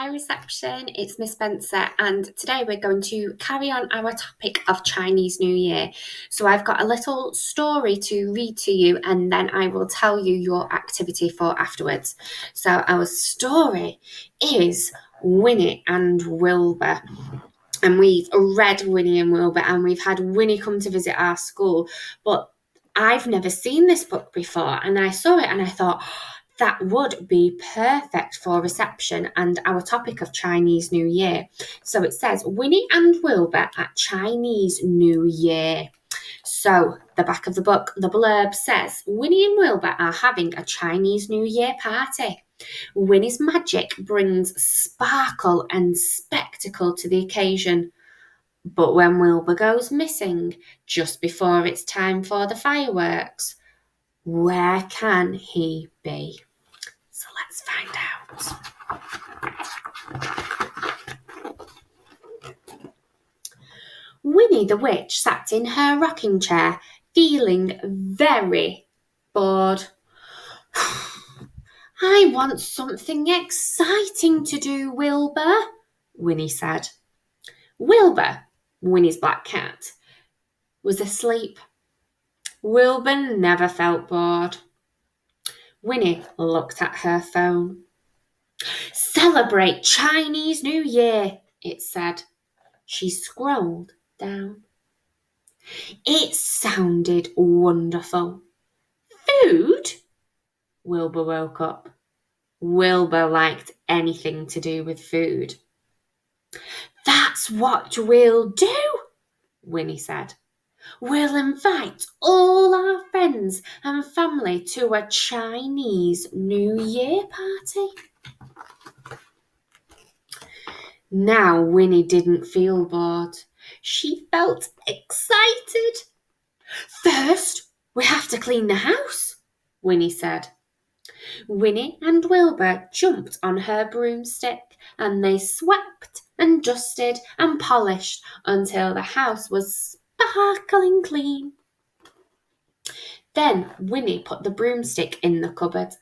Hi reception, it's Miss Spencer and today we're going to carry on our topic of Chinese New Year. So I've got a little story to read to you and then I will tell you your activity for afterwards. So our story is Winnie and Wilbur. And we've read Winnie and Wilbur and we've had Winnie come to visit our school, but I've never seen this book before and I saw it and I thought, that would be perfect for reception and our topic of Chinese New Year. So it says, Winnie and Wilbur at Chinese New Year. So the back of the book, the blurb says, Winnie and Wilbur are having a Chinese New Year party. Winnie's magic brings sparkle and spectacle to the occasion. But when Wilbur goes missing, just before it's time for the fireworks, where can he be? So let's find out. Winnie the Witch sat in her rocking chair, feeling very bored. I want something exciting to do, Wilbur, Winnie said. Wilbur, Winnie's black cat, was asleep. Wilbur never felt bored. Winnie looked at her phone. Celebrate Chinese New Year, it said. She scrolled down. It sounded wonderful. Food? Wilbur woke up. Wilbur liked anything to do with food. That's what we'll do, Winnie said. We'll invite all our friends and family to a Chinese New Year party. Now Winnie didn't feel bored. She felt excited. First, we have to clean the house, Winnie said. Winnie and Wilbur jumped on her broomstick and they swept and dusted and polished until the house was sparkling clean. Then Winnie put the broomstick in the cupboard.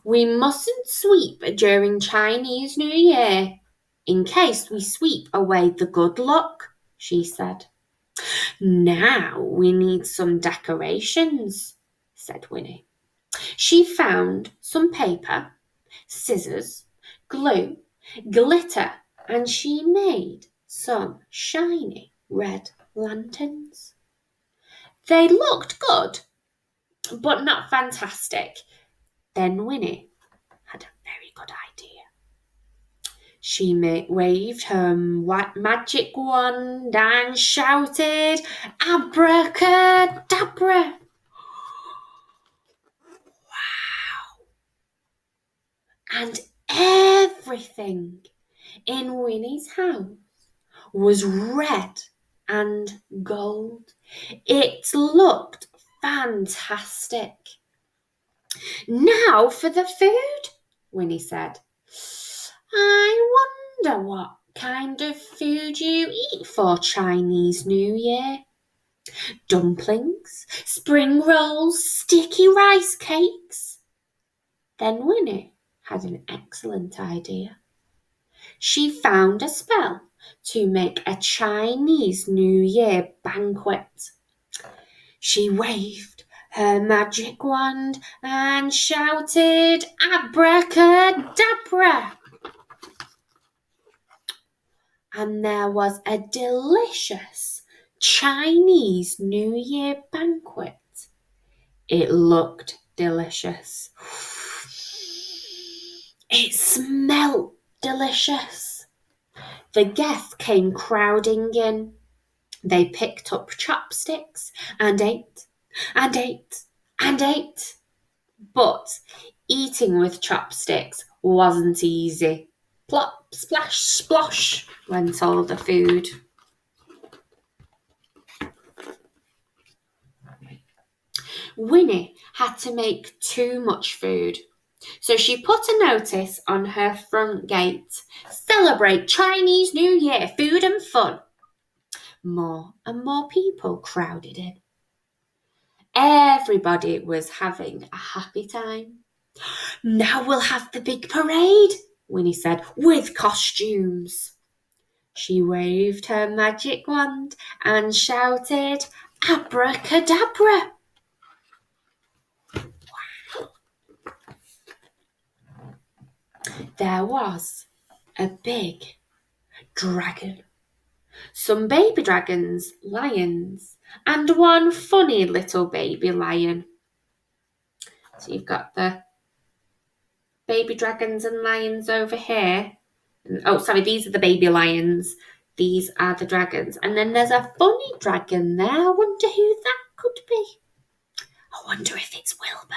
We mustn't sweep during Chinese New Year, in case we sweep away the good luck, she said. Now we need some decorations, said Winnie. She found some paper, scissors, glue, glitter, and she made some shiny red lanterns. They looked good, but not fantastic. Then Winnie had a very good idea. She waved her magic wand and shouted, Abracadabra! Wow! And everything in Winnie's house was red and gold. It looked fantastic. Now for the food, Winnie said. I wonder what kind of food you eat for Chinese New Year. Dumplings, spring rolls, sticky rice cakes. Then Winnie had an excellent idea. She found a spell to make a Chinese New Year banquet. She waved her magic wand and shouted, Abracadabra! And there was a delicious Chinese New Year banquet. It looked delicious. It smelled delicious. The guests came crowding in. They picked up chopsticks and ate and ate and ate. But eating with chopsticks wasn't easy. Plop, splash, splosh went all the food. Winnie had to make too much food, so she put a notice on her front gate. Celebrate Chinese New Year, food and fun. More and more people crowded in. Everybody was having a happy time. Now we'll have the big parade, Winnie said, with costumes. She waved her magic wand and shouted, abracadabra. There was a big dragon, some baby dragons, lions, and one funny little baby lion. So you've got the baby dragons and lions over here. Oh, sorry, these are the baby lions. These are the dragons. And then there's a funny dragon there. I wonder who that could be. I wonder if it's Wilbur.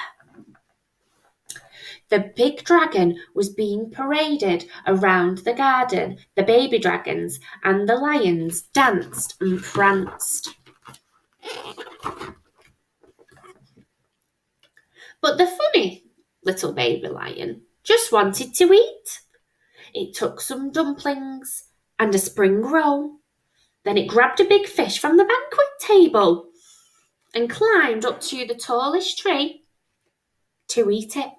The big dragon was being paraded around the garden. The baby dragons and the lions danced and pranced. But the funny little baby lion just wanted to eat. It took some dumplings and a spring roll. Then it grabbed a big fish from the banquet table and climbed up to the tallest tree to eat it.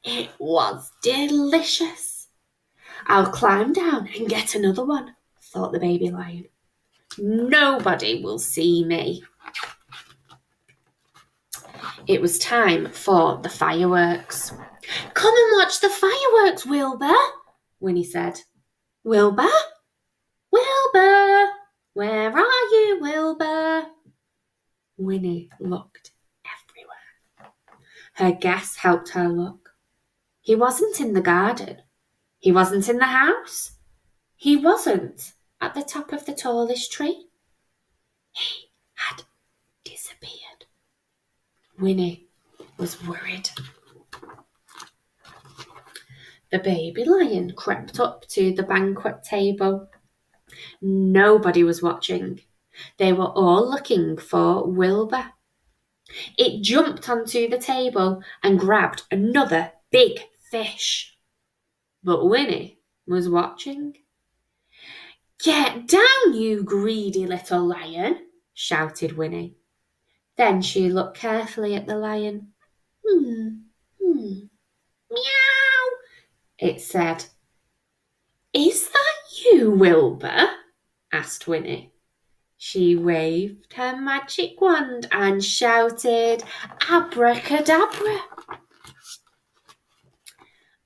It was delicious. I'll climb down and get another one, thought the baby lion. Nobody will see me. It was time for the fireworks. Come and watch the fireworks, Wilbur, Winnie said. Wilbur? Wilbur! Where are you, Wilbur? Winnie looked everywhere. Her guests helped her look. He wasn't in the garden. He wasn't in the house. He wasn't at the top of the tallest tree. He had disappeared. Winnie was worried. The baby lion crept up to the banquet table. Nobody was watching. They were all looking for Wilbur. It jumped onto the table and grabbed another big fish. But Winnie was watching. Get down, you greedy little lion, shouted Winnie. Then she looked carefully at the lion. Meow, it said. Is that you, Wilbur? Asked Winnie. She waved her magic wand and shouted, abracadabra.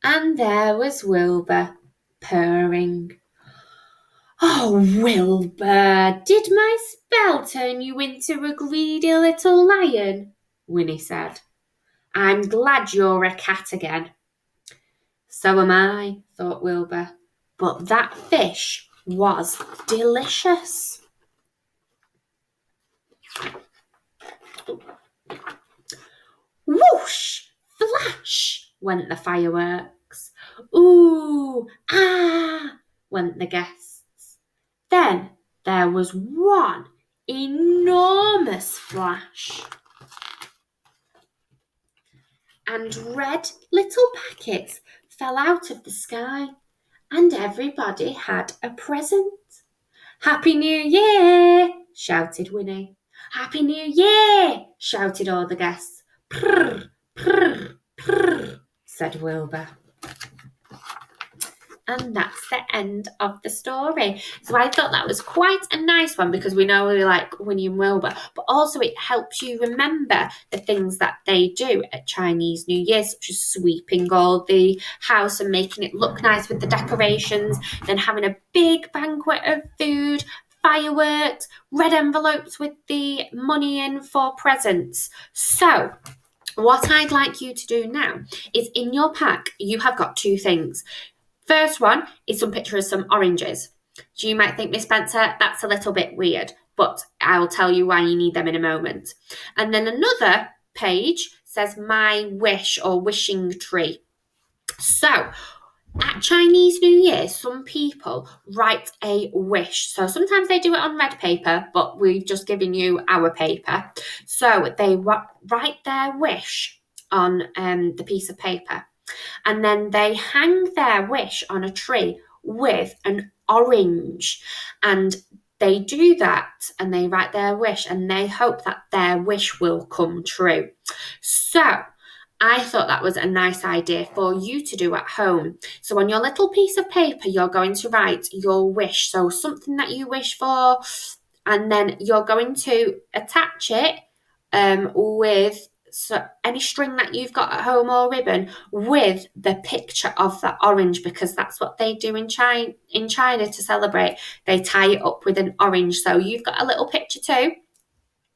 And there was Wilbur, purring. Oh, Wilbur, did my spell turn you into a greedy little lion? Winnie said. I'm glad you're a cat again. So am I, thought Wilbur. But that fish was delicious. Whoosh! Flash! Went the fireworks. Ooh! Ah! Went the guests. Then there was one enormous flash. And red little packets fell out of the sky, and everybody had a present. Happy New Year! Shouted Winnie. Happy New Year! Shouted all the guests. Prrr, prrr, prrr, said Wilbur. And that's the end of the story. So I thought that was quite a nice one because we know we like Winnie and Wilbur, but also it helps you remember the things that they do at Chinese New Year, such as sweeping all the house and making it look nice with the decorations, then having a big banquet of food, fireworks, red envelopes with the money in for presents. So what I'd like you to do now is in your pack, you have got two things. First one is some pictures of some oranges. So you might think, Miss Spencer, that's a little bit weird, but I'll tell you why you need them in a moment. And then another page says my wish or wishing tree. So at Chinese New Year, some people write a wish. So sometimes they do it on red paper, but we've just given you our paper. So they write their wish on the piece of paper. And then they hang their wish on a tree with an orange. And they do that and they write their wish and they hope that their wish will come true. So I thought that was a nice idea for you to do at home. So, on your little piece of paper, you're going to write your wish. So, something that you wish for, and then you're going to attach it with any string that you've got at home or ribbon with the picture of the orange, because that's what they do in China to celebrate. They tie it up with an orange. So, you've got a little picture too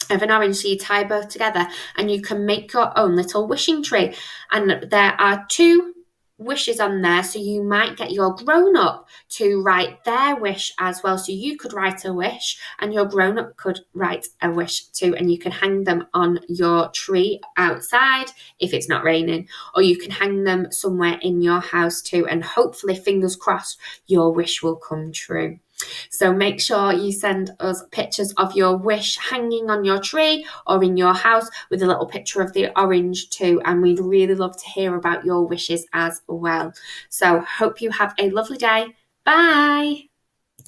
of an orange, so you tie both together and you can make your own little wishing tree. And there are two wishes on there, so you might get your grown up to write their wish as well. So you could write a wish and your grown up could write a wish too, and you can hang them on your tree outside if it's not raining, or you can hang them somewhere in your house too, and hopefully, fingers crossed, your wish will come true. So make sure you send us pictures of your wish hanging on your tree or in your house with a little picture of the orange too. And we'd really love to hear about your wishes as well. So hope you have a lovely day. Bye.